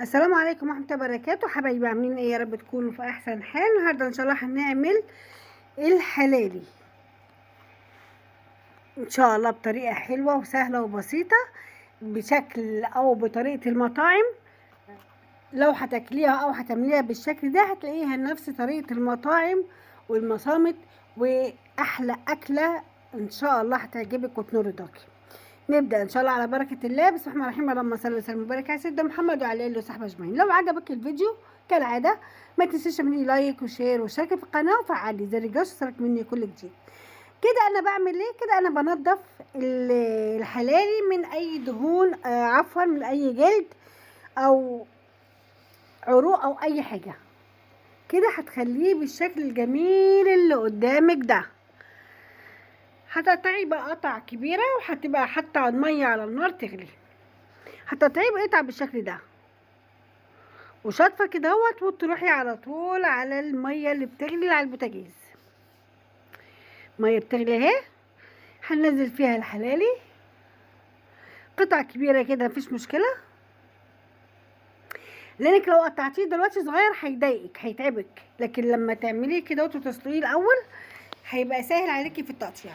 السلام عليكم ورحمه الله وبركاته. حبايبي عاملين ايه؟ يا رب تكونوا في احسن حال. النهارده ان شاء الله هنعمل الحلالي ان شاء الله بطريقه حلوه وسهله وبسيطه، بشكل او بطريقه المطاعم. لو هتاكليها او هتعمليها بالشكل ده هتلاقيها نفس طريقه المطاعم والمصامت، واحلى اكله ان شاء الله هتعجبك وتنور رضاكي. نبدا ان شاء الله على بركه الله. بسم الله الرحمن الرحيم. اللهم صل وسلم وبارك على سيدنا محمد وعلى اله وصحبه اجمعين. لو عجبك الفيديو كالعاده ما تنسيش تعملي لايك وشير وشاركي في القناه وفعلي زر الجرس يوصلك مني كل جديد. كده انا بعمل ايه؟ كده انا بنضف الحلالي من اي دهون، عفوا، من اي جلد او عروق او اي حاجه. كده هتخليه بالشكل الجميل اللي قدامك ده. هتقطعيه بقى قطع كبيره وهتبقى حاطه الميه على النار تغلي. هتقطعيه بقطع بالشكل ده وشاطفه كده اهوت، وتروحي على طول على الميه اللي بتغلي على البوتاجاز. ميه بتغلي اهي، هننزل فيها الحلالي قطع كبيره كده مفيش مشكله، لانك لو قطعتيه دلوقتي صغير هيضايقك هيتعبك، لكن لما تعمليه كده وتسلقيه الاول هيبقى سهل عليكي في التقطيع.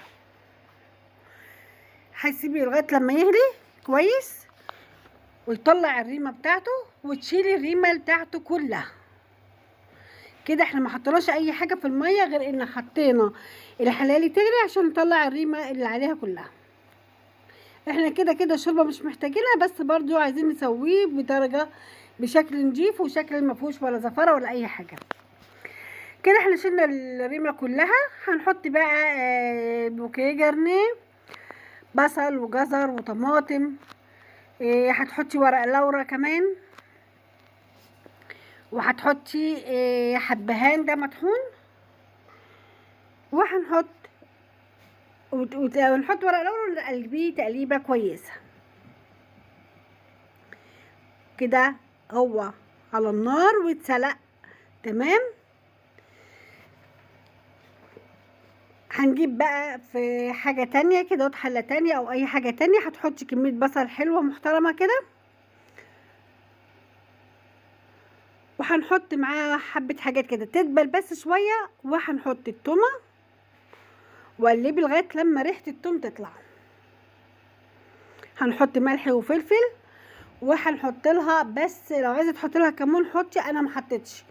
هتسيبيه لغايه لما يغلي كويس ويطلع الريمه بتاعته، وتشيلي الريمه بتاعته كلها. كده احنا ما حطيناش اي حاجه في الميه غير ان حطينا الحلالي تغلي عشان نطلع الريمه اللي عليها كلها. احنا كده كده الشوربه مش محتاجينها، بس برضو عايزين نسويه بدرجه بشكل نضيف وشكل ما فيهوش ولا زفره ولا اي حاجه. كده احنا شلنا الريمه كلها. هنحط بقى بوكيه جرنيه، بصل وجزر وطماطم. هتحطي ورق لورا كمان، وهتحطي حبهان ده مطحون، وهنحط ونحط ورق لورا ونقلبيه تقليبه كويسه كده. هو على النار واتسلق تمام. هنجيب بقى في حاجه تانية كده، حله تانية او اي حاجه تانية، هتحطي كميه بصل حلوه محترمه كده، وهنحط معاها حبه حاجات كده تدبل بس شويه، وهنحط التومه وقلبي لغايه لما ريحه التوم تطلع. هنحط ملح وفلفل، وهنحط لها، بس لو عايزه تحطي لها كمون حطي، انا ما حطيتش،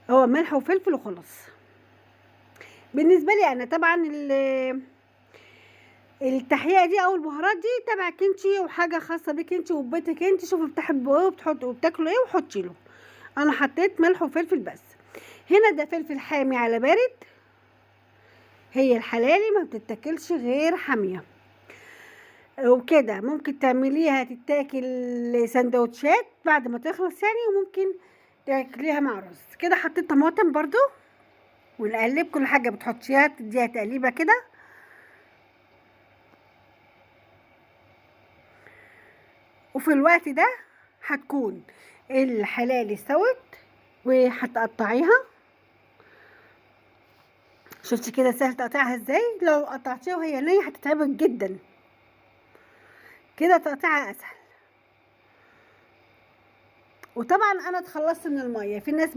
هو ملح وفلفل وخلاص. بالنسبه لي انا طبعا التحقيقه دي او البهارات دي تبعك انتي وحاجه خاصه بيك انتي وبيتك انتي، شوفوا بتحبوا ايه وبتحطوا وبتاكلوا ايه وحطي له. انا حطيت ملح وفلفل بس. هنا ده فلفل حامي على بارد، هي الحلالي ما بتتاكلش غير حاميه. وكده ممكن تعمليها تتاكل سندوتشات بعد ما تخلص يعني، وممكن تاكليها مع رز. كده حطيت طماطم برضو، ونقلب كل حاجه بتحطيها تديها تقليبه كده. وفي الوقت ده هتكون الحلال استوت وهتقطعيها. شفتي كده سهل تقطيعها ازاي؟ لو قطعتيها وهي نية هتتعبك جدا، كده تقطيعها اسهل. وطبعا انا اتخلصت من الميه. في ناس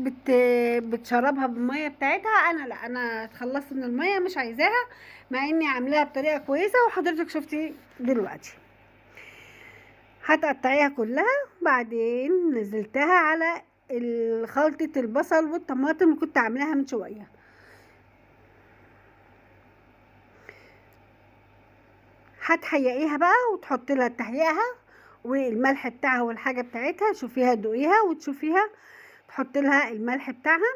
بتشربها بالميه بتاعتها، انا لا، انا اتخلصت من الميه مش عايزاها، مع اني عاملاها بطريقه كويسه وحضرتك شفتي دلوقتي. هتقطعيها كلها، بعدين نزلتها على خلطة البصل والطماطم اللي كنت عاملاها من شوية. هتحيقيها بقى وتحطي لها تحيقها والملح بتاعها والحاجة بتاعتها، شوفيها دوقيها وتشوفيها، تحطي لها الملح بتاعها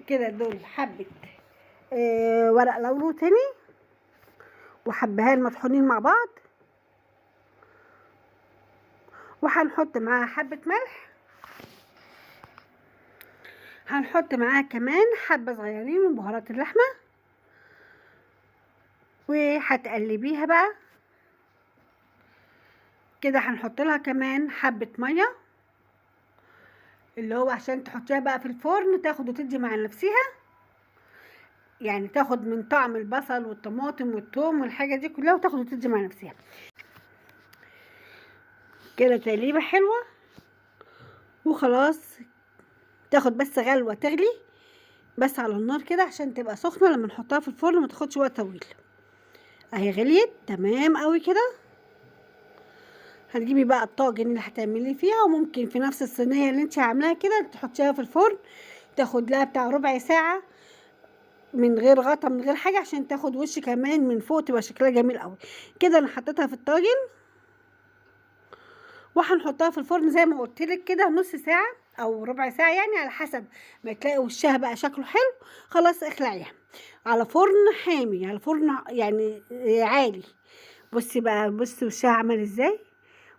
كده. دول حبة ورق لورو تاني وحبهان مطحونين مع بعض، وهنحط معاها حبة ملح، هنحط معاها كمان حبة صغيرين من بهارات اللحمة، وهتقلبيها بقى كده. هنحط لها كمان حبة مية، اللي هو عشان تحطيها بقى في الفرن تاخد وتدي مع نفسها، يعني تاخد من طعم البصل والطماطم والثوم والحاجة دي كلها وتاخد وتدي مع نفسها. كده تقليبه حلوه وخلاص. تاخد بس غلوه تغلي بس على النار كده عشان تبقى سخنه لما نحطها في الفرن ما تاخدش وقت طويل. اهي غليت تمام قوي كده. هتجيبي بقى الطاجن اللي هتعملي فيها، وممكن في نفس الصينيه اللي انت عاملاها كده تحطيها في الفرن، تاخد لها بتاع ربع ساعه من غير غطا من غير حاجه عشان تاخد وش كمان من فوق، تبقى شكلها جميل قوي كده. انا حطيتها في الطاجن وهنحطها في الفرن زي ما قلت لك كده نص ساعه او ربع ساعه، يعني على حسب ما تلاقي وشها بقى شكله حلو. خلاص اخلعيها على فرن حامي، على فرن يعني عالي. بصي بقى، بصي وشها عمل ازاي،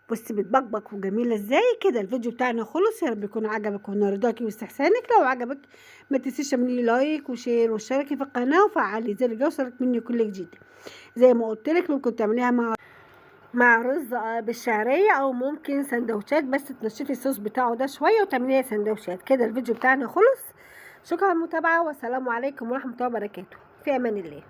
بصي بتبقبق وجميله ازاي كده. الفيديو بتاعنا خلص، يا رب يكون عجبك ونرضاكي واستحسانك. لو عجبك ما تنسيش تعملي لايك وشير واشتركي في القناه وفعلي زر يوصلك مني كل جديد. زي ما قلت لك ممكن تعمليها مع رز بالشعريه، او ممكن سندوتشات بس تنشفي الصوص بتاعه ده شويه وتعمليها سندوتشات كده. الفيديو بتاعنا خلص، شكرا على المتابعه والسلام عليكم ورحمه الله وبركاته. في امان الله.